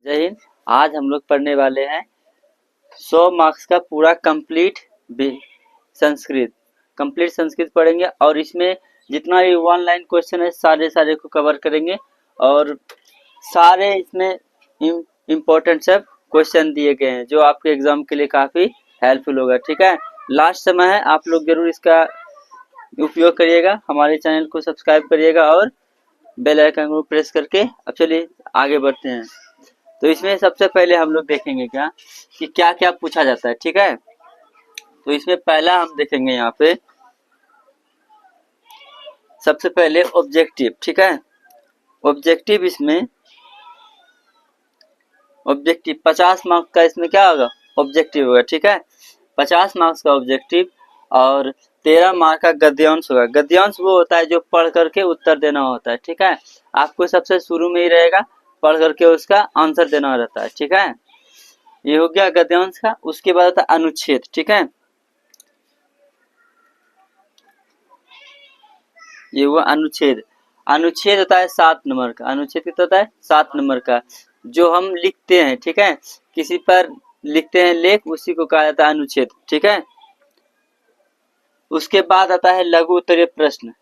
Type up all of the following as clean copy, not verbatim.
जय हिंद। आज हम लोग पढ़ने वाले हैं 100 मार्क्स का पूरा कंप्लीट संस्कृत पढ़ेंगे और इसमें जितना भी वन लाइन क्वेश्चन है सारे को कवर करेंगे और सारे इसमें इम्पोर्टेंट सब क्वेश्चन दिए गए हैं जो आपके एग्जाम के लिए काफ़ी हेल्पफुल होगा। ठीक है, लास्ट समय है, आप लोग जरूर इसका उपयोग करिएगा। हमारे चैनल को सब्सक्राइब करिएगा और बेल आइकन को प्रेस करके अब चलिए आगे बढ़ते हैं। तो इसमें सबसे पहले हम लोग देखेंगे कि क्या क्या पूछा जाता है। ठीक है, तो इसमें पहला हम देखेंगे यहाँ पे सबसे पहले ऑब्जेक्टिव। ठीक है, ऑब्जेक्टिव इसमें ऑब्जेक्टिव 50 मार्क्स का इसमें क्या होगा, ऑब्जेक्टिव होगा। ठीक है, 50 मार्क्स का ऑब्जेक्टिव और 13 मार्क का गद्यांश होगा। गद्यांश वो होता है जो पढ़ करके उत्तर देना होता है। ठीक है, आपको सबसे शुरू में ही रहेगा पढ़ करके उसका आंसर देना रहता है। ठीक है, ये हो गया गद्यांश का। उसके बाद होता है अनुच्छेद। ठीक है, ये हुआ अनुच्छेद। अनुच्छेद होता है 7 नंबर का। अनुच्छेद कितना होता है, 7 नंबर का, जो हम लिखते हैं। ठीक है, किसी पर लिखते हैं लेख, उसी को कहा जाता है अनुच्छेद। ठीक है, उसके बाद आता है लघु उत्तरीय प्रश्न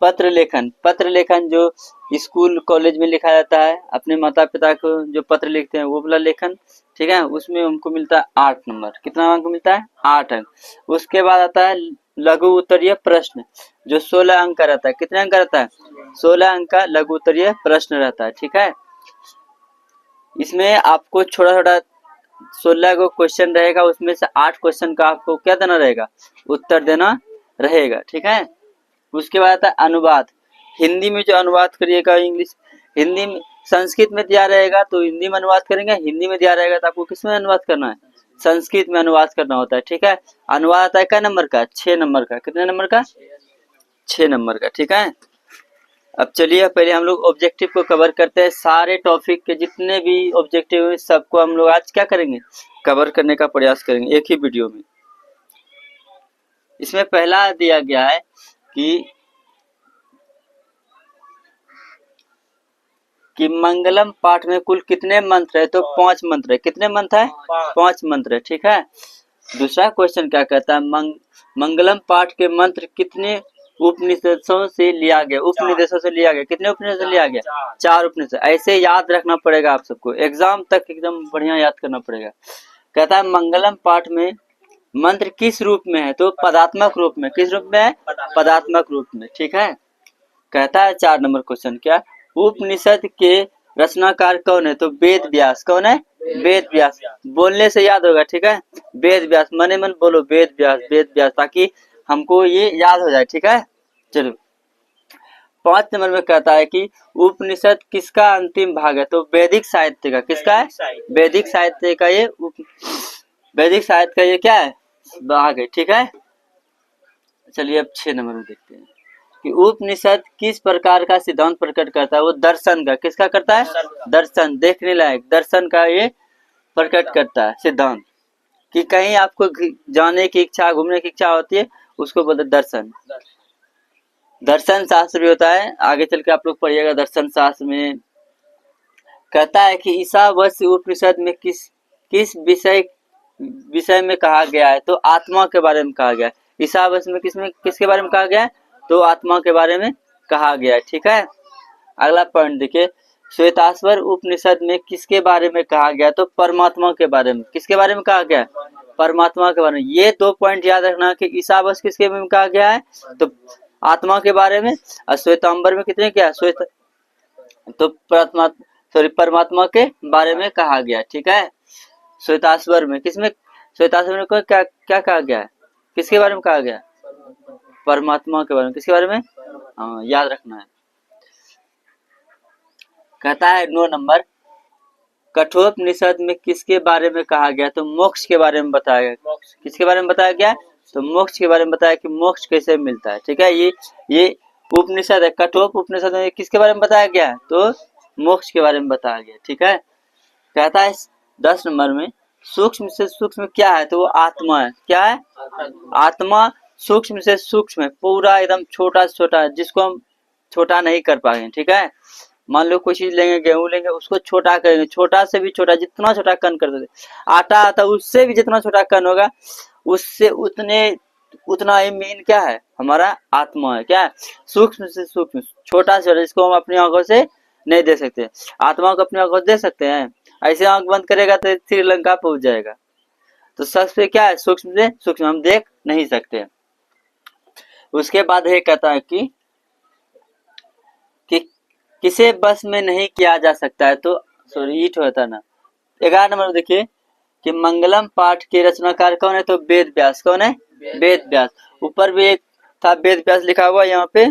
पत्र लेखन। पत्र लेखन जो स्कूल कॉलेज में लिखा जाता है, अपने माता पिता को जो पत्र लिखते हैं वो वाला लेखन। ठीक है, उसमें हमको मिलता है 8 नंबर। कितना अंक मिलता है, 8 अंक। उसके बाद आता है लघु उत्तरीय प्रश्न जो 16 अंक का रहता है। कितने अंक का रहता है, 16 अंक का लघु उत्तरीय प्रश्न रहता है। ठीक है, इसमें आपको छोटा छोटा 16 को क्वेश्चन रहेगा, उसमें से 8 क्वेश्चन का आपको क्या देना रहेगा, उत्तर देना रहेगा। ठीक है, उसके बाद आता है अनुवाद। हिंदी में जो अनुवाद करिएगा, इंग्लिश हिंदी में संस्कृत में दिया रहेगा तो हिंदी में अनुवाद करेंगे, हिंदी में दिया रहेगा तो आपको किस में अनुवाद करना है, संस्कृत में अनुवाद करना होता है। ठीक है, अनुवाद आता है क्या नंबर का, 6 नंबर का। कितने नंबर का, 6 नंबर का। ठीक है, अब चलिए पहले हम लोग ऑब्जेक्टिव को कवर करते हैं। सारे टॉपिक के जितने भी ऑब्जेक्टिव हैं सबको हम लोग आज क्या करेंगे, कवर करने का प्रयास करेंगे एक ही वीडियो में। इसमें पहला दिया गया है कि मंगलम पाठ में कुल कितने मंत्र है, तो 5 मंत्र है। कितने मंत्र है, 5 मंत्र है। ठीक है, दूसरा क्वेश्चन क्या कहता है, मंगलम पाठ के मंत्र कितने उपनिषदों से लिया गया, उपनिषदों से लिया गया। कितने उपनिषद से लिया गया, 4 उपनिषद। ऐसे याद रखना पड़ेगा आप सबको, एग्जाम तक एकदम बढ़िया याद करना पड़ेगा। कहता है मंगलम पाठ में मंत्र किस रूप में है, तो पदात्मक रूप में। किस रूप में है, पदात्मक रूप में। ठीक है, कहता है 4 नंबर क्वेश्चन क्या, उपनिषद के रचनाकार कौन है, तो वेद व्यास। कौन है, वेद व्यास। बोलने से याद होगा। ठीक है, वेद व्यास, मने मन बोलो वेद व्यास, वेद व्यास, ताकि हमको ये याद हो जाए। ठीक है, चलो 5 नंबर में कहता है कि उपनिषद किसका अंतिम भाग है, तो वैदिक साहित्य का। किसका है, वैदिक साहित्य का। ये वैदिक साहित्य का ये क्या है, भाग है। ठीक है, चलिए अब 6 नंबर में देखते हैं कि उपनिषद किस प्रकार का सिद्धांत प्रकट करता है, वो दर्शन का। किसका करता है, दर्शन, देखने लायक दर्शन का ये प्रकट करता है सिद्धांत। कि कहीं आपको जाने की इच्छा, घूमने की इच्छा होती है, उसको बोलते दर्शन। दर्शन शास्त्र भी होता है, आगे चल के आप लोग पढ़िएगा दर्शन शास्त्र में। कहता है कि ईशावास्य उपनिषद में किस विषय में कहा गया है, तो आत्मा के बारे में कहा गया है। ईशावास्य में किसके बारे में कहा गया है, तो आत्मा के बारे में कहा गया है। ठीक है, अगला पॉइंट देखिए, श्वेताश्वर उपनिषद में किसके बारे में कहा गया, तो परमात्मा के बारे में। किसके बारे में कहा गया, परमात्मा के बारे में। ये 2 पॉइंट याद रखना कि ईशावास्य किसके बारे में कहा गया है, तो आत्मा के बारे में, और श्वेतांबर में कितने क्या, तो परमात्मा के बारे में कहा गया। ठीक है, श्वेताश्वर में श्वेताश्वर में क्या क्या कहा गया है, किसके बारे में कहा गया, परमात्मा के बारे में। किसके बारे में, हाँ याद रखना है। कहता है 9 नंबर, कठोपनिषद में किसके बारे में कहा गया, तो मोक्ष के बारे में बताया गया। किसके बारे में बताया गया, तो मोक्ष के बारे में बताया कि मोक्ष कैसे मिलता है। ठीक है, ये उपनिषद है। कठोप उपनिषद में किसके बारे में बताया गया, तो मोक्ष के बारे में बताया गया। ठीक है, कहता है 10 नंबर में, सूक्ष्म से सूक्ष्म क्या है, तो वो आत्मा है। क्या है, आत्मा सूक्ष्म से सूक्ष्म है, पूरा एकदम छोटा से छोटा, जिसको हम छोटा नहीं कर पाएंगे। ठीक है, मान लो कोई चीज लेंगे, गेहूं लेंगे, उसको छोटा करेंगे, छोटा से भी छोटा, जितना छोटा कण कर देते, आटा आता उससे भी जितना छोटा कण होगा उससे उतना ही मेन क्या है, हमारा आत्मा है। क्या है? सूक्ष्म से सूक्ष्म, छोटा से छोटा, जिसको हम अपनी आंखों से नहीं देख सकते। आत्मा को अपनी आंखों से देख सकते हैं? ऐसे आंख बंद करेगा तो श्रीलंका पहुंच जाएगा। तो सबसे क्या है, सूक्ष्म से सूक्ष्म हम देख नहीं सकते। उसके बाद ये कहता है कि किसे बस में नहीं किया जा सकता है, तो सॉरी ईट होता ना। 11 नंबर देखिए कि मंगलम पाठ के रचनाकार कौन है, तो वेद व्यास। कौन है? वेद व्यास। ऊपर भी एक था वेद व्यास लिखा हुआ, यहाँ पे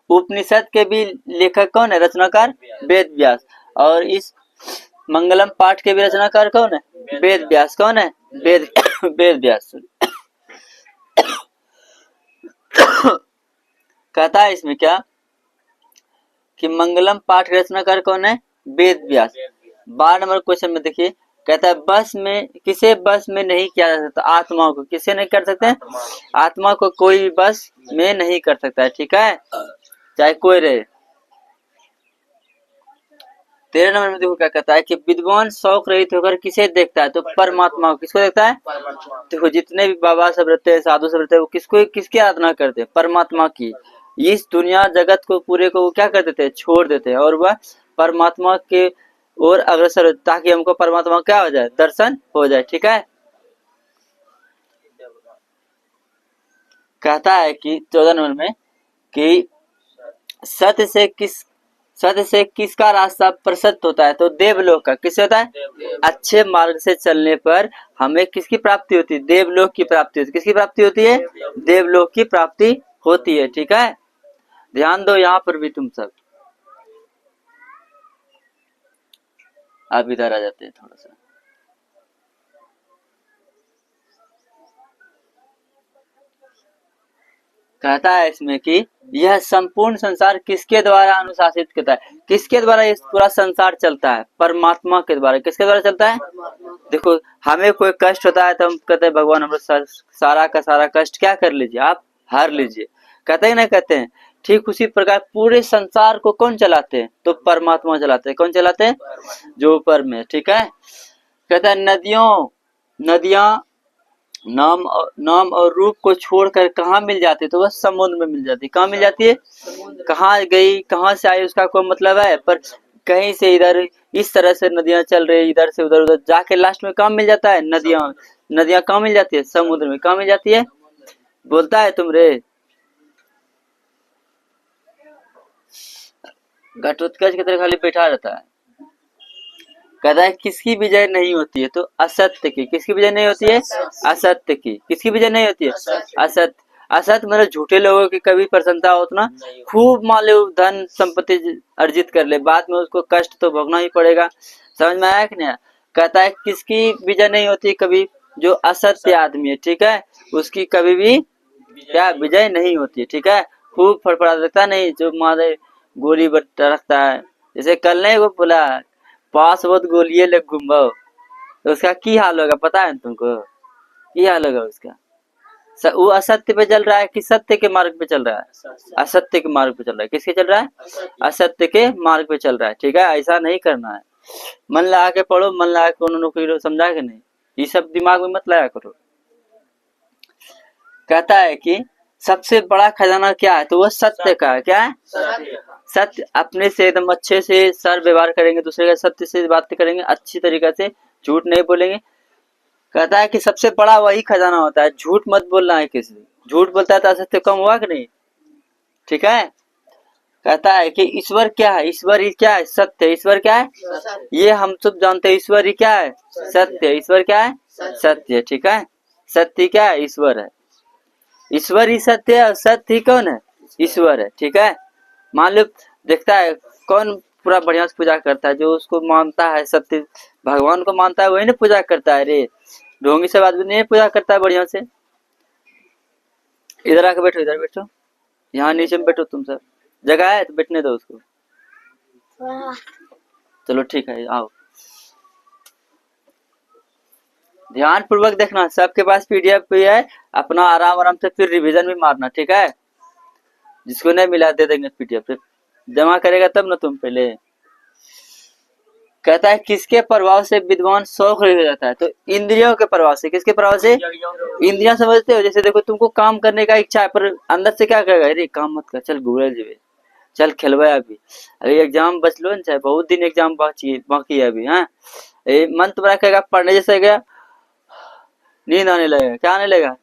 उपनिषद के भी लेखक कौन है, रचनाकार? वेद व्यास। और इस मंगलम पाठ के भी रचनाकार कौन है? वेद व्यास। कौन है? वेद वेद व्यास। कहता है इसमें क्या कि मंगलम पाठ के रचनाकार कौन है? वेद व्यास। 12 नंबर क्वेश्चन में देखिए, कहता है बस में, किसे बस में नहीं किया जा सकता? आत्मा को। किसे नहीं कर सकते? आत्मा को कोई भी बस में नहीं कर सकता है। ठीक है, चाहे कोई रहे। 13 नंबर में देखो क्या कहता है कि विद्वान शौक रहित होकर किसे देखता है, तो परमात्मा को। किसको देखता है? देखो जितने भी बाबा सब रहते हैं, साधु सब रहते हैं, वो किसको, किसकी आराधना करते हैं? परमात्मा की। इस दुनिया जगत को पूरे को वो क्या कर देते हैं? छोड़ देते हैं, और वह परमात्मा के ओर अग्रसर हो, ताकि हमको परमात्मा क्या हो जाए? दर्शन हो जाए। ठीक है, कहता है कि 14 नंबर में कि सत्य से किसका रास्ता प्रशस्त होता है, तो देवलोक का। किससे होता है? अच्छे मार्ग से चलने पर हमें किसकी प्राप्ति होती है? देवलोक की प्राप्ति होती है। किसकी प्राप्ति होती है? देवलोक की प्राप्ति होती है। ठीक है, ध्यान दो यहाँ पर भी तुम सब। आप इधर आ जाते हैं थोड़ा सा। कहता है इसमें कि यह संपूर्ण संसार किसके द्वारा अनुशासित करता है? किसके द्वारा ये पूरा संसार चलता है? परमात्मा के द्वारा। किसके द्वारा चलता है? देखो हमें कोई कष्ट होता है तो हम कहते हैं भगवान हम सारा का सारा कष्ट क्या कर लीजिए, आप हर लीजिए। कहते हैं ना, कहते हैं। ठीक उसी प्रकार पूरे संसार को कौन चलाते हैं? तो परमात्मा चलाते हैं। कौन चलाते हैं? जो ऊपर में। ठीक है, कहता है नदियां नाम और रूप को छोड़कर कहाँ मिल जाती है? तो वह समुद्र में मिल जाती है। कहाँ मिल जाती है? कहाँ गई, कहाँ से आई, उसका कोई मतलब है? पर कहीं से इधर इस तरह से नदियां चल रही, इधर से उधर, उधर जाके लास्ट में कहाँ मिल जाता है? नदियां कहाँ मिल जाती है? समुद्र में। कहाँ मिल जाती है? बोलता है तुम रे। घटोत्कच की तरह खाली बैठा रहता है। कहता है किसकी विजय नहीं होती है? तो असत्य की। किसकी विजय नहीं होती है? असत्य की। किसकी विजय नहीं होती है? असत्य। असत्य मतलब झूठे लोगों की कभी प्रसन्नता हो ना, खूब मान लो धन संपत्ति अर्जित कर ले, बाद में उसको कष्ट तो भोगना ही पड़ेगा। समझ में आया कि नहीं? कहता है किसकी विजय नहीं होती कभी? जो असत्य आदमी है। ठीक है, उसकी कभी भी क्या विजय नहीं होती है। ठीक है, खूब फड़फड़ा देता नहीं, जो मारे गोली रखता है। जैसे कल नहीं वो बोला पास बहुत गोलिये लग घूमो, तो उसका की हाल होगा पता है तुमको? की हाल होगा उसका? वो असत्य पे चल रहा है कि सत्य के मार्ग पे चल रहा है? असत्य के मार्ग पे चल रहा है। किसके चल रहा है? असत्य के मार्ग पे चल रहा है। ठीक है, ऐसा नहीं करना है। मन लगा के पढ़ो, मन लगा के नौकरी, समझा के नहीं, ये सब दिमाग में मत लाया करो। कहता है कि सबसे बड़ा खजाना क्या है? तो वो सत्य का है। क्या है? सत्य। अपने से एकदम अच्छे से सर व्यवहार करेंगे, दूसरे का सत्य से बात करेंगे, अच्छी तरीके से, झूठ नहीं बोलेंगे। कहता है कि सबसे बड़ा वही खजाना होता है, झूठ मत बोलना है किसी से। झूठ बोलता है तो असत्य कम हुआ कि नहीं? ठीक है, कहता है कि ईश्वर क्या है? ईश्वर ही क्या है? सत्य। ईश्वर क्या है? ये हम सब जानते हैं। ईश्वर ही क्या है? सत्य। ईश्वर क्या है? सत्य। ठीक है, सत्य क्या है? ईश्वर है। ईश्वर ही सत्य है और सत्य ही कौन है? ईश्वर है। ठीक है, मान लो देखता है कौन पूरा बढ़िया से पूजा करता है, जो उसको मानता है, सत्य भगवान को मानता है, वही ना पूजा करता है। रे ढोंगी सब आदमी नहीं पूजा करता है बढ़िया से। इधर आके बैठो, इधर बैठो, यहाँ नीचे में बैठो। तुम सब जगह है तो बैठने दो उसको। चलो ठीक है, आओ ध्यान पूर्वक देखना। सबके पास पीडीएफ भी है, अपना आराम आराम से फिर रिवीजन भी मारना। ठीक है, जिसको नहीं मिला दे देंगे पीडीएफ पे, जमा करेगा तब ना तुम पहले। कहता है किसके प्रभाव से विद्वान शौक रहित हो जाता है, तो इंद्रियों के प्रभाव से। किसके प्रभाव से? इंद्रियां समझते हो, जैसे देखो तुमको काम करने का इच्छा है पर अंदर से क्या कहेगा, अरे काम मत कर, चल गूगल जी, चल खेलवा अभी एग्जाम बच लो न, चाहे बहुत दिन एग्जाम बाकी है अभी। हाँ, मन तुम्हारा कहेगा पढ़ने जैसे गया, नींद आने लगेगा, क्या आने लगेगा?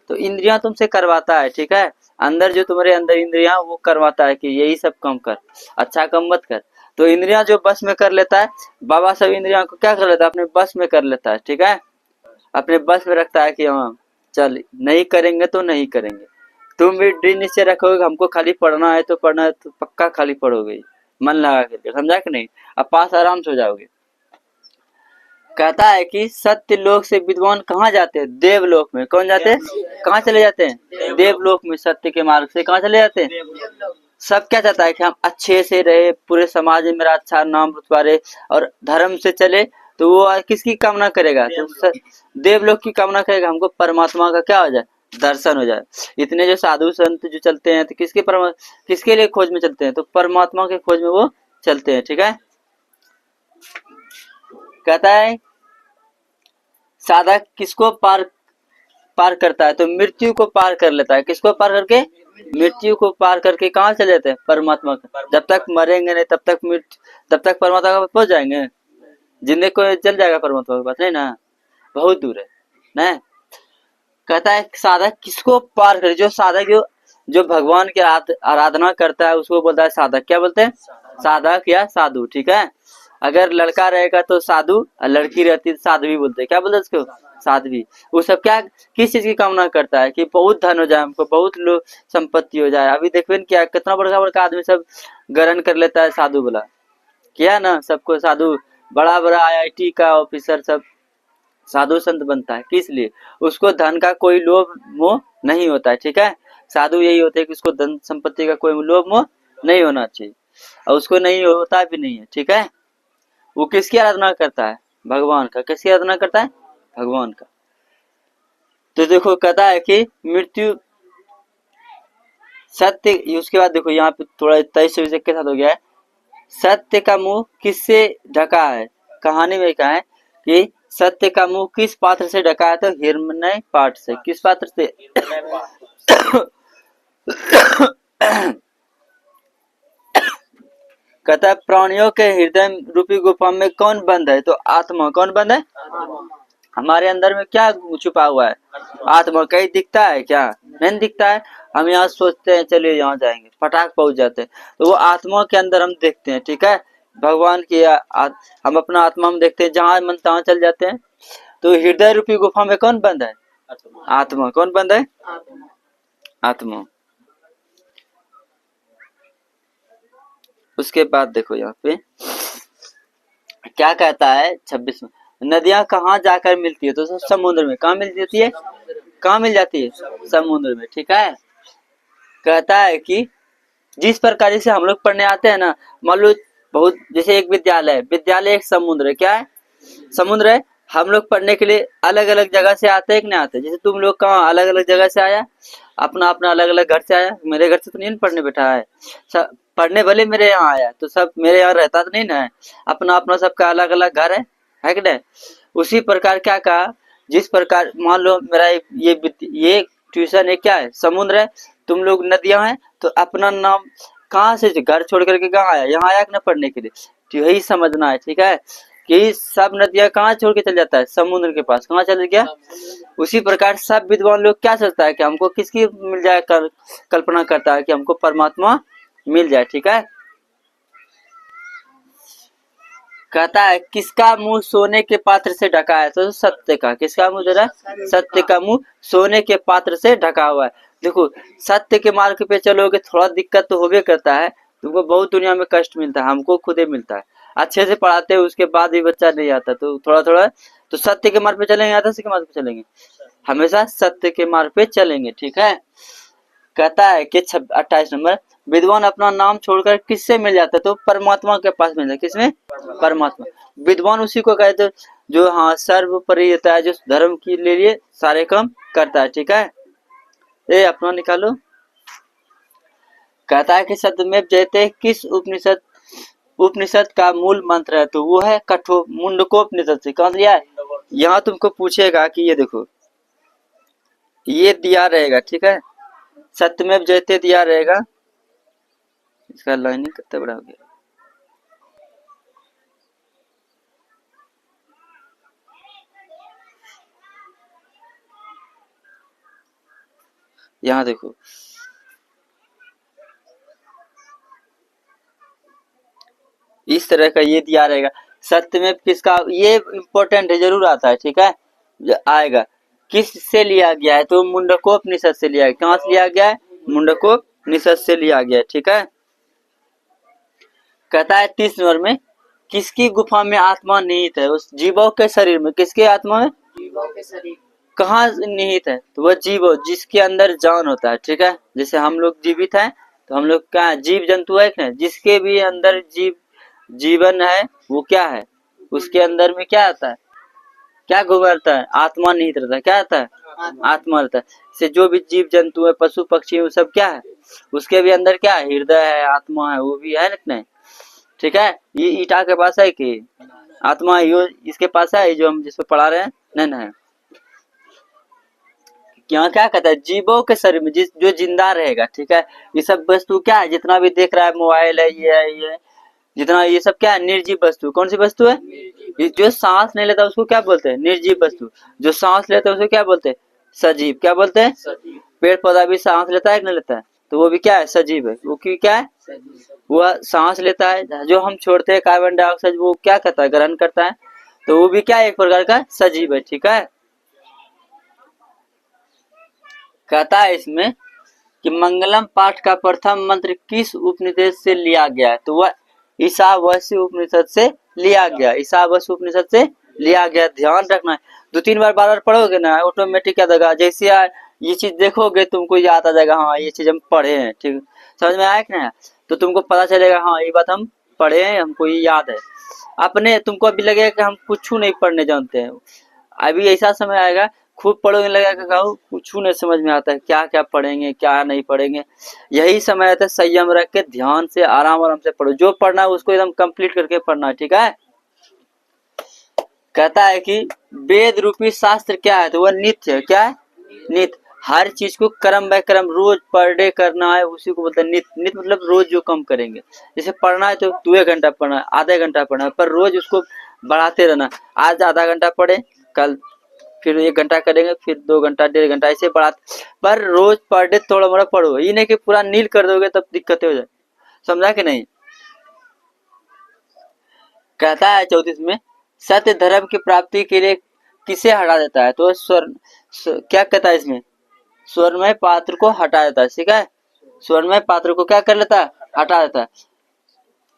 तो इंद्रियां तुमसे करवाता है, ठीक है, अंदर जो तुम्हारे अंदर इंद्रियां वो करवाता है कि यही सब काम कर, अच्छा काम मत कर। तो इंद्रियां जो बस में कर लेता है, बाबा सब इंद्रियां को क्या कर लेता है, अपने बस में कर लेता है, ठीक है, अपने बस में रखता है कि हाँ चल नहीं करेंगे तो नहीं करेंगे। तुम भी दृढ़ निश्चय रखोगे कि हमको खाली पढ़ना है तो पक्का खाली पढ़ोगे, मन लगा के, समझा कि नहीं? अब पास आराम से हो जाओगे। कहता है कि सत्य लोक से विद्वान कहाँ जाते हैं? देवलोक में। कौन जाते हैं? कहाँ चले जाते हैं? देवलोक में। सत्य के मार्ग से कहाँ चले जाते हैं? सब क्या चाहता है कि हम अच्छे से रहे, पूरे समाज में मेरा अच्छा नाम रुतबा रहे और धर्म से चले, तो वो किसकी कामना करेगा? तो देवलोक की कामना करेगा, हमको परमात्मा का क्या हो जाए, दर्शन हो जाए। इतने जो साधु संत जो चलते हैं तो किसके लिए खोज में चलते हैं? तो परमात्मा के खोज में वो चलते हैं, ठीक है। कहता है साधक किसको पार करता है? तो मृत्यु को पार कर लेता है। किसको पार करके? मृत्यु को पार करके कहाँ चले जाते हैं? परमात्मा का। जब तक मरेंगे नहीं तब तक परमात्मा के पास पहुंच जाएंगे। जिंदगी को चल जाएगा परमात्मा के पास, नहीं ना, बहुत दूर है ना। कहता है साधक किसको पार करे? जो साधक जो भगवान की आराधना करता है उसको बोलता है साधक। क्या बोलते हैं? साधक या साधु, ठीक है। अगर लड़का रहेगा तो साधु और लड़की रहती है तो साध्वी बोलते हैं। क्या बोलते हैं उसको? साध्वी। वो सब क्या किस चीज की कामना करता है? कि बहुत धन हो जाए, हमको बहुत लोग संपत्ति हो जाए। अभी देखो क्या कितना बड़का बड़का आदमी सब ग्रहण कर लेता है साधु बोला, किया ना, सबको साधु, बड़ा बड़ा IIT का ऑफिसर सब साधु संत बनता है। किस लिए? उसको धन का कोई लोभ मोह नहीं होता है, ठीक है। साधु यही होते हैं कि उसको धन संपत्ति का कोई लोभ मोह नहीं होना चाहिए और उसको नहीं होता भी नहीं है, ठीक है। वो किसकी आराधना करता है? भगवान का। किसकी आराधना करता है? भगवान का। तो देखो कहता है कि मृत्यु सत्य, उसके बाद देखो यहाँ पे थोड़ा 23 के साथ हो गया है। सत्य का मुंह किससे ढका है? कहानी में कहा है कि सत्य का मुंह किस पात्र से ढका है? तो हिरण्मय पाठ से। किस पात्र से? कहता है प्राणियों के हृदय रूपी गुफा में कौन बंद है? तो आत्मा। कौन बंद है? हमारे अंदर में क्या छुपा हुआ है? आत्मा। कहीं दिखता है क्या? नहीं दिखता है। हम यहाँ सोचते हैं चलिए यहाँ जाएंगे, फटाक पहुंच जाते हैं, तो वो आत्मा के अंदर हम देखते हैं, ठीक है। भगवान की हम अपना आत्मा में देखते हैं, जहां मन तहां चल जाते हैं। तो हृदय रूपी गुफा में कौन बंद है? आत्मा। कौन बंद है? आत्मा। उसके बाद देखो यहाँ पे क्या कहता है 26 में, नदियां कहाँ जाकर मिलती है? तो समुद्र में। कहाँ मिल जाती है? कहाँ मिल जाती है? समुद्र में, ठीक है। कहता है कि जिस प्रकार से हम लोग पढ़ने आते हैं ना, मान लो बहुत, जैसे एक विद्यालय एक समुद्र है। क्या है? समुद्र है। हम लोग पढ़ने के लिए अलग अलग जगह से आते हैं कि नहीं आते? जैसे तुम लोग कहाँ अलग अलग जगह से आया, अपना अपना अलग अलग घर से आया। मेरे घर से तो नहीं पढ़ने बैठा है, सब पढ़ने भले मेरे यहाँ आया तो सब मेरे यहाँ रहता तो नहीं ना है, अपना अपना सबका अलग अलग घर है कि नहीं? उसी प्रकार क्या कहा, जिस प्रकार मान लो मेरा ये ट्यूशन है, क्या है? समुद्र है। तुम लोग नदियां हैं, तो अपना नाम कहाँ से घर छोड़ करके कहाँ आया? यहाँ आया कि ना पढ़ने के लिए? तो यही समझना है, ठीक है, कि सब नदियां कहाँ छोड़ के चल जाता है? समुद्र के पास। कहाँ चल गया? उसी प्रकार सब विद्वान लोग क्या सोचता है कि हमको किसकी मिल जाए, कल्पना करता है कि हमको परमात्मा मिल जाए, ठीक है। कहता है किसका मुंह सोने के पात्र से ढका है? तो सत्य का। किसका मुंह जरा? सत्य का मुंह सोने के पात्र से ढका हुआ है। देखो सत्य के मार्ग पे चलोगे थोड़ा दिक्कत तो होबे करता है, तुमको बहुत दुनिया में कष्ट मिलता है, हमको खुद ही मिलता है। अच्छे से पढ़ाते हैं उसके बाद भी बच्चा नहीं आता, तो थोड़ा थोड़ा तो सत्य के मार्ग पे चलेंगे, आदर्श के मार्ग पे चलेंगे, हमेशा सत्य के मार्ग पे चलेंगे, ठीक है। कहता है कि 28 नंबर, विद्वान अपना नाम छोड़कर किससे मिल जाता है? तो परमात्मा के पास मिल जाता है। किसमें? परमात्मा। विद्वान उसी को कहते हैं जो हाँ सर्वोपरि रहता है, जो धर्म के लिए सारे काम करता है, ठीक है। ये अपना निकालो। कहता है कि सत्यमेव जयते किस उपनिषद उपनिषद का मूल मंत्र है, तो वो है कठो मुंडकोपनिषद से। कौन लिया है? यहाँ तुमको पूछेगा कि ये देखो, ये दिया रहेगा, ठीक है, सत्यमेव जयते दिया रहेगा। इसका लाइनिंग कितना बड़ा हो गया। यहाँ देखो, इस तरह का ये दिया रहेगा। सत्यमेव किसका, ये इम्पोर्टेंट है, जरूर आता है, ठीक है, आएगा। किस से लिया गया है, तो मुंडकोपनिषद से लिया है। कहाँ से लिया गया है? मुंडकोपनिषद से लिया गया है, ठीक है। कहता है 30 नंबर में, किसकी गुफा में आत्मा निहित है? उस जीवों के शरीर में। किसके आत्मा में? जीवों के शरीर। कहाँ निहित है? तो वह जीव जिसके अंदर जान होता है, ठीक है। जैसे हम लोग जीवित हैं, तो हम लोग क्या जीव जंतु है क्या? जिसके भी अंदर जीवन है, वो क्या है? उसके अंदर में क्या आता है? क्या घुमरता है? आत्मा निहित रहता है। क्या आता है? आत्मा रहता है। से जो भी जीव जंतु है, पशु पक्षी है, वो सब क्या है? उसके भी अंदर क्या है? हृदय है, आत्मा है, वो भी है ना, ठीक है। ये ईटा के पास है कि आत्मा यो इसके पास है, जो हम जिसपे पढ़ा रहे हैं? नहीं है। यहाँ क्या कहता है? जीवों के शरीर में जो जिंदा रहेगा, ठीक है। ये सब वस्तु क्या है? जितना भी देख रहा है, मोबाइल है, ये जितना, ये सब क्या है? निर्जीव वस्तु। कौन सी वस्तु है? जो सांस नहीं लेता उसको क्या बोलते हैं? निर्जीव वस्तु। जो सांस लेता है उसको क्या बोलते हैं? सजीव। क्या बोलते हैं? पेड़ पौधा भी सांस लेता है कि नहीं लेता है? तो वो भी क्या है? सजीव है। वो क्या है? वो सांस लेता है। जो हम छोड़ते हैं कार्बन डाइऑक्साइड, वो क्या करता है? ग्रहण करता है। तो वो भी क्या है? एक प्रकार का सजीव है, ठीक है। कहता है इसमें कि मंगलम पाठ का प्रथम मंत्र किस उपनिषद से लिया गया है? तो वह ईशावास्य उपनिषद से लिया गया। ईशावास्य उपनिषद से लिया गया। ध्यान रखना है, 2-3 बार बार पढ़ोगे ना, ऑटोमेटिक याद आएगा। जैसे ये चीज देखोगे तुमको याद आ जाएगा, हाँ ये चीज हम पढ़े हैं, ठीक। समझ में आया कि नहीं? तो तुमको पता चलेगा, हाँ ये बात हम पढ़े हैं, हमको ये याद है। अपने तुमको अभी लगेगा कि हम कुछ नहीं पढ़ने जानते हैं। अभी ऐसा समय आएगा, खूब पढ़ोगे, लगेगा कुछ नहीं समझ में आता है, क्या क्या पढ़ेंगे, क्या नहीं पढ़ेंगे। यही समय आता है, संयम रख के ध्यान से आराम से पढ़ो। जो पढ़ना है उसको एकदम कंप्लीट करके पढ़ना है, ठीक है। कहता है कि वेद रूपी शास्त्र क्या है? तो वह नित्य है। क्या है? नित्य। हर चीज को क्रम बाय क्रम रोज पर डे करना है, उसी को बोलते हैं नित्य। नित्य मतलब रोज जो कम करेंगे। जैसे पढ़ना है तो 2 घंटा पढ़ना है, आधा घंटा पढ़ना है, पर रोज उसको बढ़ाते रहना। आज आधा घंटा पढ़े, कल फिर 1 घंटा करेंगे, फिर 2 घंटा, 1.5 घंटा, ऐसे बढ़ाते। पर रोज पर डे थोड़ा मोड़ा पढ़ो। ये नहीं कि पूरा नील कर दोगे तब दिक्कतें हो जाए। समझा कि नहीं? कहता है 34 में, सत्य धर्म की प्राप्ति के लिए किसे हटा देता है? तो क्या कहता है इसमें? स्वर्णमय पात्र को हटा देता है, ठीक है। स्वर्णमय पात्र को क्या कर लेता है? हटा देता है।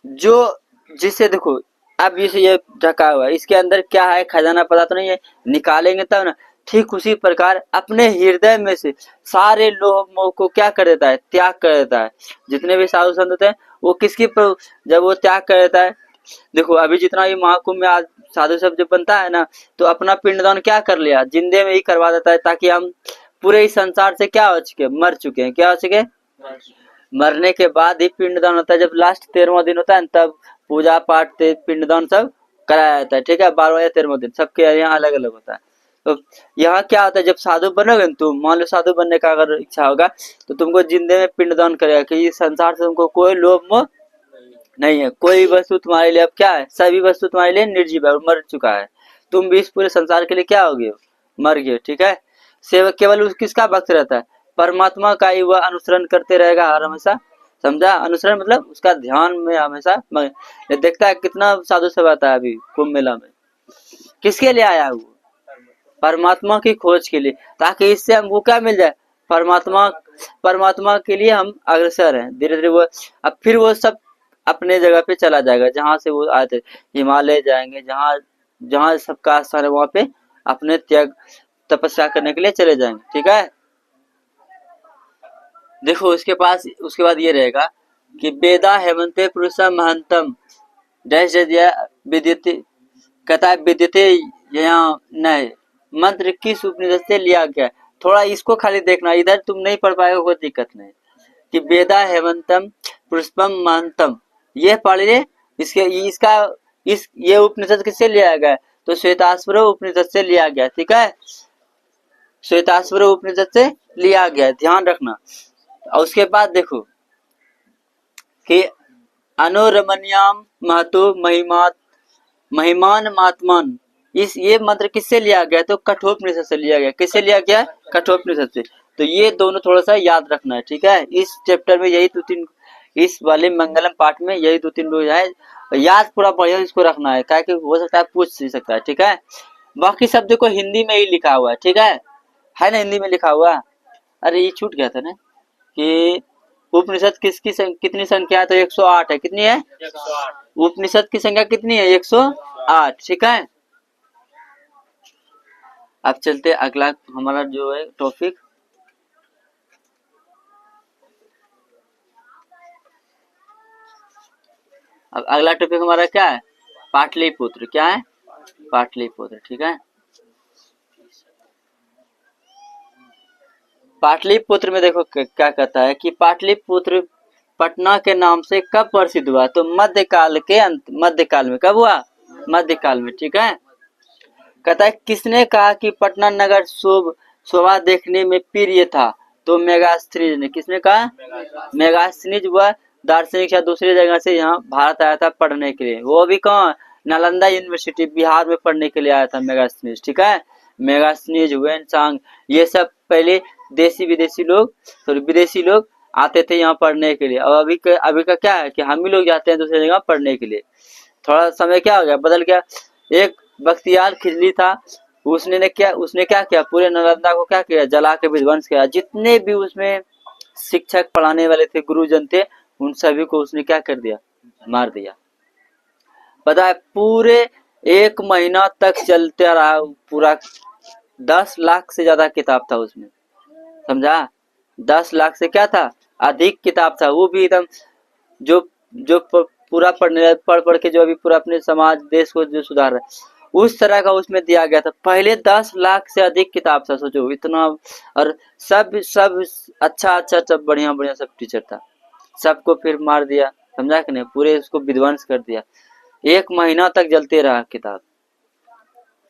जो जिससे देखो, अब ये ढका हुआ है, इसके अंदर क्या है? खजाना पता तो नहीं है, निकालेंगे तब ना। ठीक उसी प्रकार अपने हृदय में से सारे लोभ मोह को क्या कर देता है? त्याग कर देता है। जितने भी साधु संत होते हैं, वो किसकी जब वो त्याग कर देता है, देखो अभी जितना भी महाकुंभ में आज साधु सब जब बनता है ना, तो अपना पिंडदान क्या कर लिया? जिंदे में ही करवा देता है, ताकि हम पूरे इस संसार से क्या हो चुके? मर चुके हैं। क्या हो चुके? मरने के बाद ही पिंडदान होता है। जब लास्ट 13वां दिन होता है, तब पूजा पाठ पिंडदान सब कराया जाता है, ठीक है। 12वां या 13वां दिन सबके यहाँ अलग अलग होता है। तो यहाँ क्या होता है, जब साधु बनोगे तुम, मान लो साधु बनने का अगर इच्छा होगा, तो तुमको जिंदे में पिंडदान करेगा कि इस संसार से तुमको कोई लोभ मोह नहीं है। कोई वस्तु तुम्हारे लिए अब क्या है? सभी वस्तु तुम्हारे लिए निर्जीव है, मर चुका है। तुम भी इस पूरे संसार के लिए क्या हो गए? मर गए, ठीक है। सेवक केवल किसका भक्त रहता है? परमात्मा का ही वह अनुसरण करते रहेगा हर हमेशा। समझा? अनुसरण मतलब उसका ध्यान में हमेशा देखता है। कितना साधु सब आता है अभी कुंभ मेला में, किसके लिए आया है? वो परमात्मा की खोज के लिए, ताकि इससे हमको क्या मिल जाए? परमात्मा के लिए हम अग्रसर हैं। धीरे धीरे वो अब फिर वो सब अपने जगह पे चला जाएगा, जहां से वो आए थे। हिमालय जाएंगे, जहां जहां सबका स्थान है, वहां पे अपने त्याग तपस्या करने के लिए चले जाएंगे, ठीक है। देखो उसके बाद ये रहेगा कि वेदा हेमंते पुरुषा महंतम डैश विद्यते। कहता है विद्यते यहाँ नहीं, मंत्र किस उपनिषद से लिया गया? थोड़ा इसको खाली देखना, इधर तुम नहीं पढ़ पाएगा कोई दिक्कत नहीं। कि वेदा हेमंतम पुष्पम महंतम, ये पढ़ लिए। इसका ये उपनिषद किससे लिया गया? तो श्वेताश्वर उपनिषद से लिया गया, ठीक है, श्वेताश्वर उपनिषद से लिया गया, ध्यान रखना। और उसके बाद देखो कि अनुरमणीयाम महतो महिमान महात्मन, ये मंत्र किससे लिया गया? तो कठोपनिषद से लिया गया। किससे लिया गया? कठोपनिषद से। तो ये दोनों थोड़ा सा याद रखना है, ठीक है। इस चैप्टर में यही 2-3, इस वाले मंगलम पाठ में यही 2-3 रोज है, याद पूरा बढ़िया इसको रखना है, क्या कि हो सकता है पूछ नहीं सकता है, ठीक है। बाकी सब देखो हिंदी में ही लिखा हुआ है, ठीक है ना, हिंदी में लिखा हुआ। अरे ये छूट गया था ना कि उपनिषद किसकी कितनी संख्या है? तो 108 है। कितनी है? 108। उपनिषद की संख्या कितनी है? 108, ठीक है। अब चलते अगला हमारा जो है टॉपिक, अब अगला टॉपिक हमारा क्या है? पाटलिपुत्र। क्या है? पाटलिपुत्र, ठीक है। पाटलिपुत्र में देखो क्या कहता है कि पाटलिपुत्र पटना के नाम से कब प्रसिद्ध हुआ? तो मध्यकाल में। कब हुआ? मध्यकाल में, ठीक है। कहता है किसने कहा कि पटना नगर शोभा देखने में प्रिय था? तो मेगास्थनीज ने। किसने कहा? मेगास्थनीज। वह दार्शनिक या दूसरी जगह से यहाँ भारत आया था पढ़ने के लिए। वो भी कहाँ? नालंदा यूनिवर्सिटी बिहार में पढ़ने के लिए आया था मेगास्थनीज, ठीक है। मेगास्थनीज, वेनसांग, ये सब पहले देसी विदेशी लोग, विदेशी लोग आते थे यहाँ पढ़ने के लिए। और अभी का क्या है कि हम ही लोग जाते हैं दूसरी जगह पढ़ने के लिए। थोड़ा समय क्या हो गया, बदल गया। एक बख्तियार खिजली था, उसने क्या किया? पूरे नालंदा को क्या किया? जला के विध्वंस किया। जितने भी उसमें शिक्षक पढ़ाने वाले थे, गुरुजन थे, उन सभी को उसने क्या कर दिया? मार दिया। पता है पूरे 1 महीना तक चलते रहा पूरा। 10 लाख से ज्यादा किताब था उसमें, समझा? 10 लाख से क्या था? अधिक किताब था। वो भी एकदम जो पूरा पढ़ के जो अभी पूरा अपने समाज देश को जो सुधार रहा है, उस तरह का उसमें दिया गया था। पहले 10 लाख से अधिक किताब था, सोचो इतना। और सब अच्छा सब बढ़िया सब टीचर था, सबको फिर मार दिया, समझा कि नहीं? पूरे उसको विध्वंस कर दिया। 1 महीना तक जलते रहा किताब,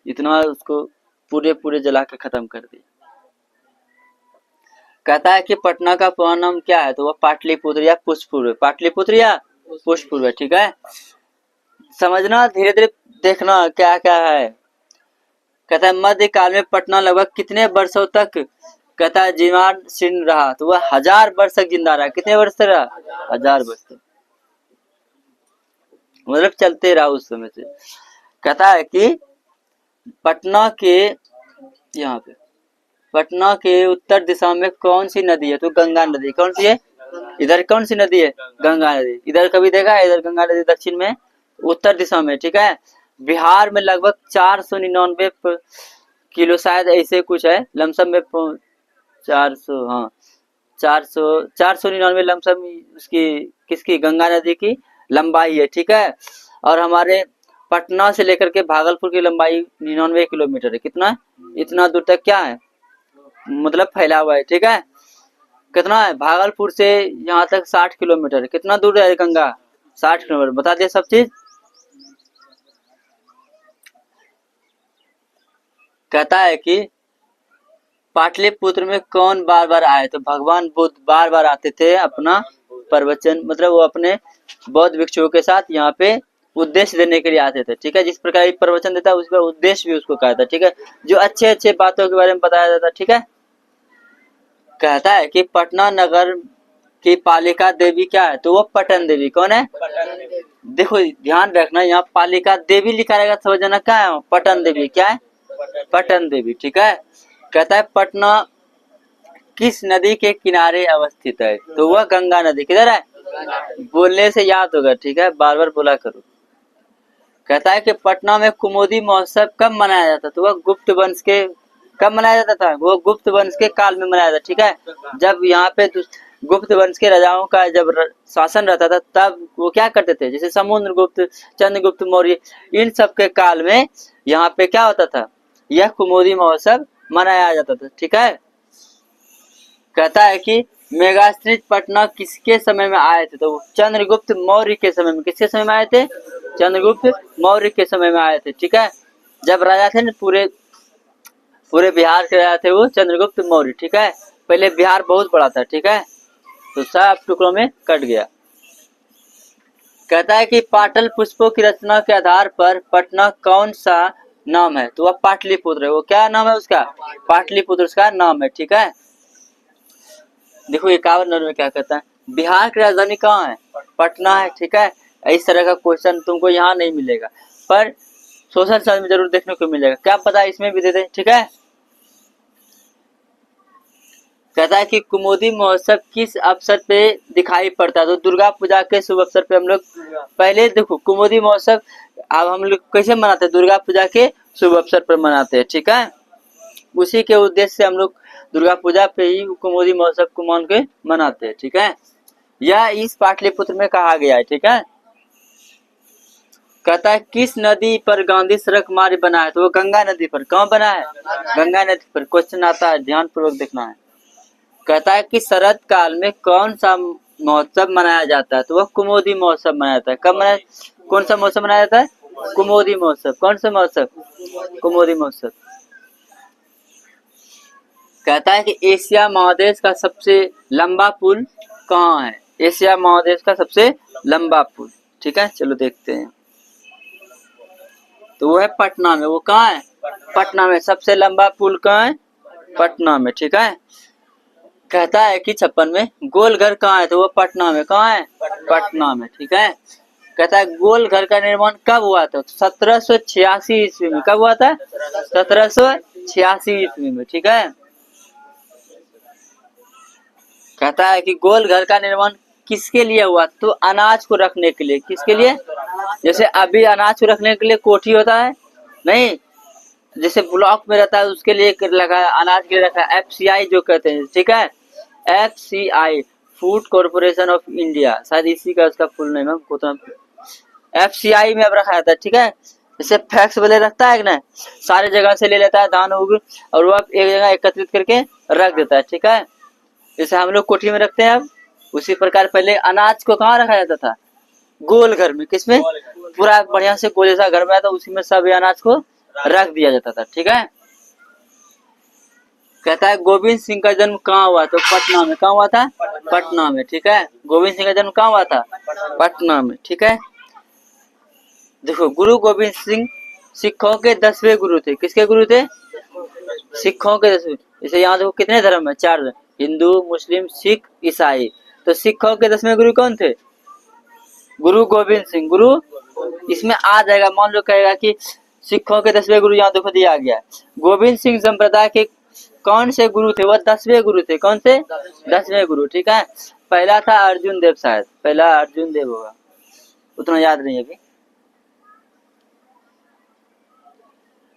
इतना उसको पूरे जला के खत्म कर दिया। कहता है कि पटना का पूरा नाम क्या है? तो वह पाटलिपुत्र या पुष्पपुर। पाटलिपुत्र या पुष्पपुर, ठीक है। समझना, धीरे धीरे देखना क्या क्या है। कहता है मध्यकाल में पटना लगभग कितने वर्षों तक, कहता है जीवन शीर्ण रहा? तो वह 1000 वर्ष तक जिंदा रहा। कितने वर्ष तक रहा? 1000 वर्ष तक, मतलब चलते रहा उस समय से। कहता है कि पटना के यहाँ पे, पटना के उत्तर दिशा में कौन सी नदी है? तो गंगा नदी। कौन सी है? इधर कौन सी नदी है? गंगा नदी। इधर कभी देखा है? इधर गंगा नदी दक्षिण में, उत्तर दिशा में, ठीक है। बिहार में लगभग 499 किलो शायद ऐसे कुछ है, लमसम में 400, हाँ 499 लमसम उसकी किसकी? गंगा नदी की लंबाई है, ठीक है। और हमारे पटना से लेकर के भागलपुर की लंबाई 99 किलोमीटर है। कितना? इतना दूर तक क्या है, मतलब फैला हुआ है, ठीक है। कितना है? भागलपुर से यहाँ तक 60 किलोमीटर। कितना दूर है गंगा? 60 किलोमीटर। बता दिया सब चीज। कहता है कि पाटलिपुत्र में कौन बार बार आए? तो भगवान बुद्ध बार बार आते थे अपना प्रवचन, मतलब वो अपने बौद्ध भिक्षुओं के साथ यहाँ पे उद्देश्य देने के लिए आते थे, ठीक है। जिस प्रकार प्रवचन देता है उसका उद्देश्य भी उसको कहा था, ठीक है। जो अच्छे अच्छे बातों के बारे में बताया जाता, ठीक है। कहता है कि पटना नगर की पालिका देवी क्या है? तो वो पटन देवी। कौन है? देखो ध्यान रखना, यहाँ पालिका देवी लिखा रहेगा, समझ जाना क्या है? पटन देवी। क्या है? पटन देवी, ठीक है। कहता है पटना किस नदी के किनारे अवस्थित है? तो वह गंगा नदी। किधर है? बोलने से याद होगा, ठीक है, बार बार बोला करो। कहता है कि पटना में कुमुदी महोत्सव कब मनाया जाता? तो वह गुप्त वंश के, कब मनाया जाता था? वो गुप्त वंश के काल में मनाया जाता, ठीक है। जब यहाँ पे गुप्त वंश के राजाओं का जब शासन रहता था, तब वो क्या करते थे? जैसे समुद्रगुप्त, चंद्रगुप्त मौर्य, इन सब के काल में यहाँ पे क्या होता था? यह कुमुदी महोत्सव मनाया जाता था, ठीक है। कहता है कि मेगास्थित पटना किसके समय में आए थे? तो चंद्रगुप्त मौर्य के समय में। किसके समय में आए थे? चंद्रगुप्त मौर्य के समय में आए थे, ठीक है। जब राजा थे ना, पूरे पूरे बिहार के राजा थे वो चंद्रगुप्त मौर्य, ठीक है। पहले बिहार बहुत बड़ा था, ठीक है, तो सब टुकड़ों में कट गया। कहता है कि पाटल पुष्पों की रचना के आधार पर पटना कौन सा नाम है? तो वह पाटलिपुत्र है। वो क्या नाम है उसका? पाटलिपुत्र उसका नाम है, ठीक है। देखो 51 नंबर में क्या कहता है, बिहार की राजधानी कहाँ है? पटना है, ठीक है। इस तरह का क्वेश्चन तुमको यहाँ नहीं मिलेगा, पर सोशल साइंस में जरूर देखने को मिलेगा। क्या पता इसमें भी दे दे, ठीक है। कहता है कि कुमुदी महोत्सव किस अवसर पे दिखाई पड़ता है? तो दुर्गा पूजा के शुभ अवसर पे हम लोग, पहले देखो कुमुदी महोत्सव अब हम लोग कैसे मनाते हैं? दुर्गा पूजा के शुभ अवसर पर मनाते हैं, ठीक है। उसी के उद्देश्य से हम लोग दुर्गा पूजा पे ही कुमुदी महोत्सव को मान के मनाते हैं, ठीक है। यह इस पाटलिपुत्र में कहा गया है, ठीक है। कहता है किस नदी पर गांधी सड़क मार्ग बना है? तो वो गंगा नदी पर। कहाँ बना है? गंगा नदी पर। क्वेश्चन आता है, ध्यान पूर्वक देखना है। कहता है कि शरद काल में कौन सा महोत्सव मनाया जाता है? तो वह कुमुदी महोत्सव मनाया जाता है। कब मनाया? कौन सा महोत्सव मनाया जाता है? कुमुदी महोत्सव। कौन सा महोत्सव? कुमुदी महोत्सव। कहता है कि एशिया महादेश का सबसे लंबा पुल कहाँ है? एशिया महादेश का सबसे लंबा पुल, ठीक है। चलो देखते हैं, तो वो है पटना में। वो कहाँ है? पटना में। सबसे लंबा पुल कहाँ है? पटना में, ठीक है। कहता है कि 56 में गोल घर कहाँ है? तो वो पटना में। कहाँ है? पटना में, ठीक है। कहता है गोल घर का निर्माण कब हुआ था? 1786 ईस्वी में। कब हुआ था? 1786 ईस्वी में, ठीक है। कहता है कि गोल घर का निर्माण किसके लिए हुआ? तो अनाज को रखने के लिए। किसके लिए? जैसे अभी अनाज को रखने के लिए कोठी होता है नहीं, जैसे ब्लॉक में रहता है उसके लिए लगा है, अनाज के लिए रखा है। FCI जो कहते हैं, ठीक है। FCI food corporation of India, शायद इसी का उसका फुल नेम है। FCI में अब रखा जाता है, ठीक है। जैसे फैक्स वाले रखता है ना, सारे जगह से ले लेता है धान उग, और वो एक जगह एकत्रित करके रख देता है, ठीक है। जैसे हम लोग कोठी में रखते हैं अब, उसी प्रकार पहले अनाज को कहाँ रखा जाता था? गोल घर में। किसमें? पूरा बढ़िया से गोल जैसा घर में आता, उसी में सब अनाज को रख दिया जाता था, ठीक है। कहता है गोविंद सिंह का जन्म कहाँ हुआ? तो पटना में। कहाँ हुआ था? पटना में, ठीक है। गोविंद सिंह का जन्म कहाँ हुआ था? पटना में, ठीक है। देखो गुरु गोविंद सिंह सिखों के 10वें गुरु थे। किसके गुरु थे? सिखों के 10वें। जैसे यहाँ देखो कितने धर्म है? 4 धर्म, हिंदू, मुस्लिम, सिख, ईसाई। तो सिखों के 10वें गुरु कौन थे? गुरु गोविंद सिंह। गुरु इसमें आ जाएगा, मान लो कहेगा कि सिखों के 10वें गुरु, यहाँ देखो दिया गया है। गोविंद सिंह संप्रदाय के कौन से गुरु थे? वह 10वें गुरु थे। कौन से? 10वें गुरु, ठीक है। पहला था अर्जुन देव, शायद पहला अर्जुन देव होगा, उतना याद नहीं अभी।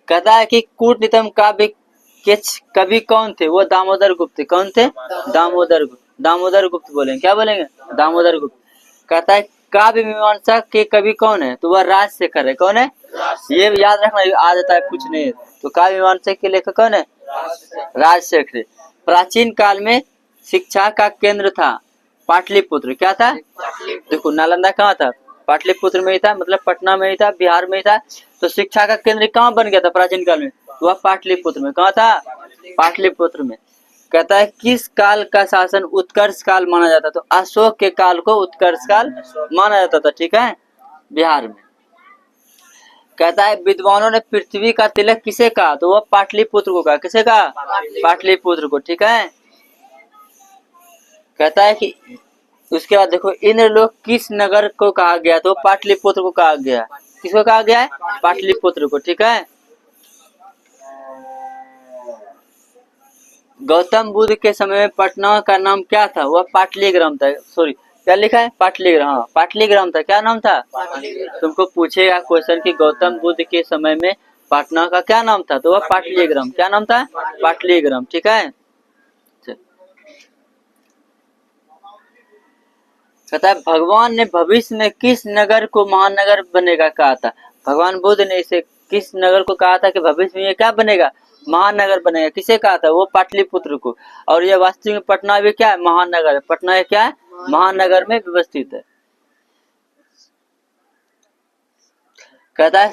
कहता है कि कूटनीतम काव्य के कवि कौन थे? वो दामोदर गुप्त थे। कौन थे? दामोदर गुप्त। दामोदर गुप्त बोलेंगे, क्या बोलेंगे? दामोदर गुप्त। कहता है काव्य मीमांसा के कवि कौन है? तो वह राजशेखर है। कौन है? ये भी याद रखना, आ जाता है कुछ नहीं। तो काव्य मीमांसा के लेखक कौन है? राजशेखर। प्राचीन काल में शिक्षा का केंद्र था पाटलिपुत्र। क्या था? देखो नालंदा कहाँ था? पाटलिपुत्र में ही था, मतलब पटना में ही था, बिहार में ही था। तो शिक्षा का केंद्र कहाँ बन गया था प्राचीन काल में? वह पाटलिपुत्र में। कहाँ था? पाटलिपुत्र में। कहता है किस काल का शासन उत्कर्ष काल माना जाता? तो अशोक के काल को उत्कर्ष काल माना जाता था, ठीक है, बिहार में। कहता है विद्वानों ने पृथ्वी का तिलक किसे कहा? तो वह पाटलिपुत्र को कहा। किसे कहा? पाटलिपुत्र को, ठीक है। कहता है कि उसके बाद देखो इंद्रलोक किस नगर को कहा गया? तो पाटलिपुत्र को कहा गया। किसको कहा गया है? पाटलिपुत्र को, ठीक है। गौतम बुद्ध के समय में पटना का नाम क्या था? वह पाटलीग्राम था। सॉरी, क्या लिखा है? पाटलीग्राम। हाँ, पाटलीग्राम था। क्या नाम था? तुमको पूछेगा क्वेश्चन कि गौतम बुद्ध के समय में पटना का क्या नाम था? तो वह पाटलीग्राम। क्या नाम था? पाटलीग्राम, ठीक है। कहता है भगवान ने भविष्य में किस नगर को महानगर बनेगा कहा था? भगवान बुद्ध ने इसे किस नगर को कहा था कि भविष्य में ये क्या बनेगा? महानगर बनेगा, किसे कहा था? वो पाटलिपुत्र को। और ये वास्तविक में पटना भी क्या है? महानगर है। पटना क्या है? महानगर में व्यवस्थित है। कहता है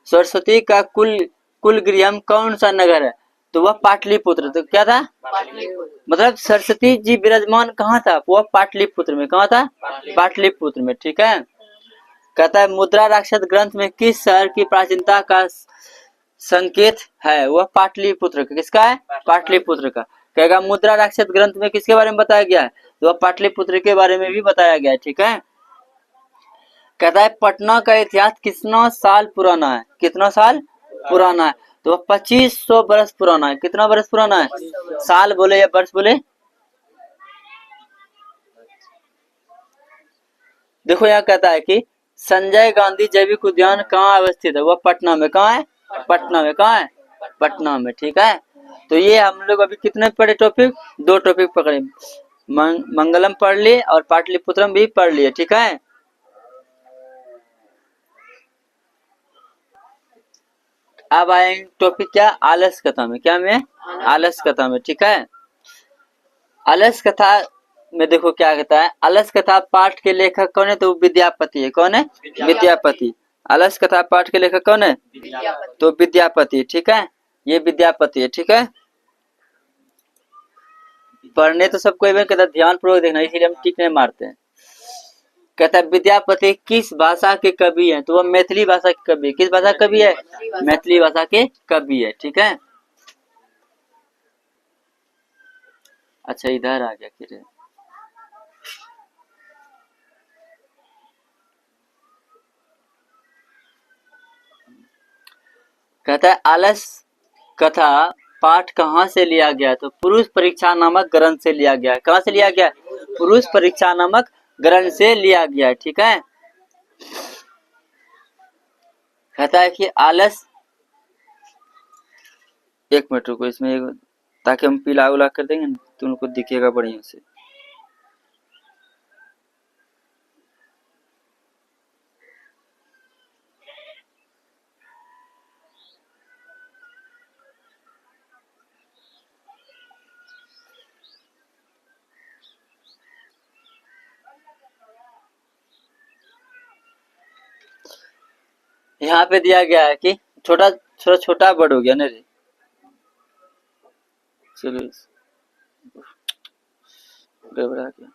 सरस्वती का कुल गृहम कौन सा नगर है? तो वह पाटलिपुत्र। तो क्या था? मतलब सरस्वती जी विराजमान कहाँ था? वह पाटलिपुत्र में। कहाँ था? पाटलिपुत्र में। ठीक है। कहता है मुद्रा राक्षस ग्रंथ में किस शहर की प्राचीनता का संकेत है? वह पाटलिपुत्र का। किसका है? पाटलिपुत्र का। कहेगा मुद्रा राक्षस ग्रंथ में किसके बारे में बताया गया है? तो वह पाटलिपुत्र के बारे में भी बताया गया है। ठीक है। कहता है पटना का इतिहास कितना साल पुराना है? कितना साल पुराना है? तो 2500 वर्ष पुराना है। कितना वर्ष पुराना है? साल बोले या वर्ष बोले? देखो यहाँ कहता है कि संजय गांधी जैविक उद्यान कहाँ अवस्थित है? वह पटना में। कहाँ है? पटना में। कहाँ है? पटना में। ठीक है। तो ये हम लोग अभी कितने पढ़े टॉपिक? 2 टॉपिक पकड़े। मंगलम पढ़ लिए और पाटलिपुत्रम भी पढ़ लिए। ठीक है। अब आएंगे टॉपिक क्या? आलस कथा में। क्या में? आलस कथा में। ठीक है। आलस कथा में देखो क्या कहता है। आलस कथा पाठ के लेखक कौन है? तो विद्यापति है। कौन है? विद्यापति। आलस कथा पाठ के लेखक कौन है? तो विद्यापति। ठीक है। ये विद्यापति है। ठीक है। पढ़ने तो सबको कहता ध्यान पूर्वक देखना, इसीलिए हम टिक नहीं मारते हैं। कहता है विद्यापति किस भाषा के कवि हैं? तो वह मैथिली भाषा के कवि। किस भाषा के कवि है? मैथिली भाषा के कवि है। ठीक है। अच्छा इधर आ गया फिर। कहता है आलस कथा पाठ कहाँ से लिया गया? तो पुरुष परीक्षा नामक ग्रंथ से लिया गया। कहाँ से लिया गया? पुरुष परीक्षा नामक ग्रंथ से लिया गया। ठीक है। कहता है कि आलस, एक मिनट रुको इसमें, ताकि हम पीला उला कर देंगे ना तो उनको दिखेगा बढ़िया से। यहाँ पे दिया गया है कि छोटा छोटा छोटा वर्ड हो गया ना रे। चलो गड़बड़ा गया।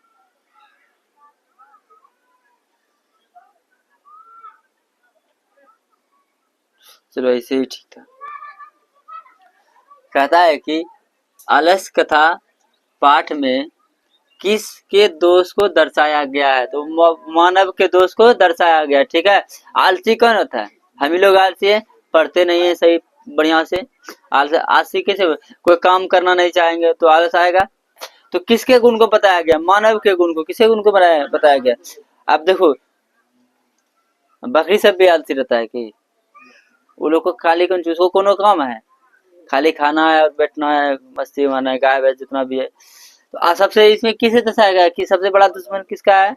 चलो ऐसे ही ठीक था। कहता है कि आलस कथा पाठ में किसके दोष को दर्शाया गया है? तो मानव के दोष को दर्शाया गया। ठीक है। आलसी कौन होता है? हम ही लोग आलसी है, पढ़ते नहीं है सही बढ़िया से। आलसी कैसे? कोई काम करना नहीं चाहेंगे तो आलस आएगा। तो किसके गुण को बताया गया? मानव के गुण को। किसके गुण को बताया गया? अब देखो बकरी सब भी आलसी रहता है कि वो लोग को खाली कौन चीज को कोनो काम है? खाली खाना है और बैठना है, मस्ती मारना है, गाय भैंस जितना भी है। तो सबसे इसमें किसे दर्शाया गया कि सबसे बड़ा दुश्मन किसका है?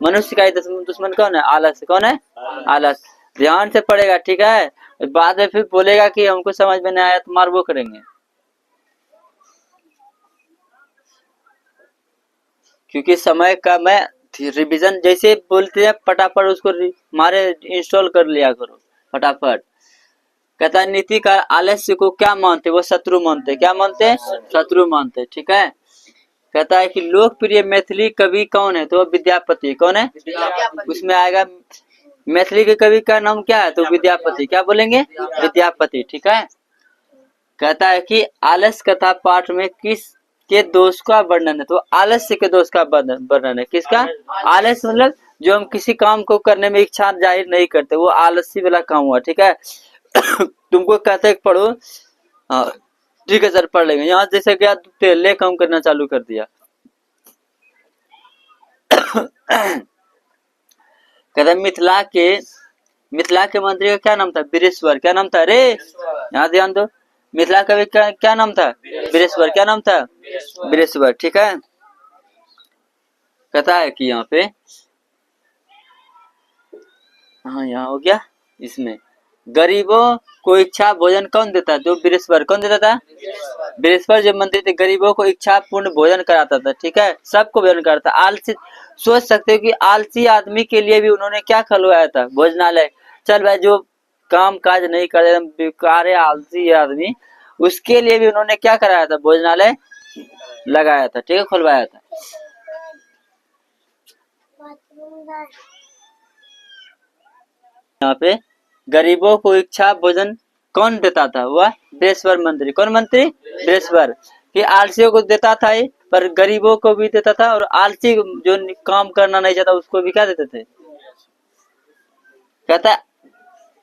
मनुष्य का ही दुश्मन कौन है? आलस। कौन है? आलस। ध्यान से पढ़ेगा। ठीक है। बाद में फिर बोलेगा कि हमको समझ में नहीं आया तो मार वो करेंगे। क्योंकि समय का मैं रिवीजन जैसे बोलते हैं फटाफट उसको मारे इंस्टॉल कर लिया करो फटाफट। कहता है नीति का आलस्य को क्या मानते? वो शत्रु मानते। क्या मानते? शत्रु मानते। ठीक है। कहता है कि लोकप्रिय मैथिली कवि कौन है? तो विद्यापति। कौन है? उसमें आएगा मैथिली के कवि का नाम क्या है? तो विद्यापति। क्या बोलेंगे? विद्यापति। ठीक है। कहता है कि आलस कथा पाठ में किस के दोष का वर्णन है? तो आलस्य के दोष का वर्णन है। किसका? आलस मतलब जो हम किसी काम को करने में इच्छा जाहिर नहीं करते, वो आलसी वाला काम हुआ। ठीक है। तुमको कहते पढ़ो, हाँ ठीक है सर पढ़ लेंगे। यहाँ जैसे क्या पहले काम करना चालू कर दिया। कहते मिथिला के मंत्री का क्या नाम था? वीरेश्वर। क्या नाम था रे? यहाँ ध्यान दो। मिथिला कवि का क्या नाम था? वीरेश्वर। क्या नाम था? वीरेश्वर। ठीक है। कहता है कि यहाँ पे, हाँ यहाँ हो गया। इसमें गरीबों को इच्छा भोजन कौन देता? जो बृहस्पति, कौन देता था? बृहस्पति जो मंत्री थे, गरीबों को इच्छा पूर्ण भोजन कराता था, ठीक है, सबको भोजन कराता। आलसी, सोच सकते हो कि आलसी आदमी के लिए भी उन्होंने क्या खुलवाया था? भोजनालय। चल भाई, जो काम काज नहीं करे, एकदम बेकार है, आलसी है आदमी, उसके लिए भी उन्होंने क्या कराया था? भोजनालय लगाया था, ठीक है, खुलवाया था। यहाँ पे गरीबों को इच्छा भोजन कौन देता था? वह बृहस्पति मंत्री। कौन मंत्री? बृहस्पति। कि आलसियों को देता था ही, पर गरीबों को भी देता था, और आलसी जो काम करना नहीं चाहता उसको भी क्या देते थे? कहता है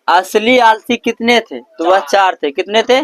असली आलसी कितने थे? तो वह 4 थे। कितने थे?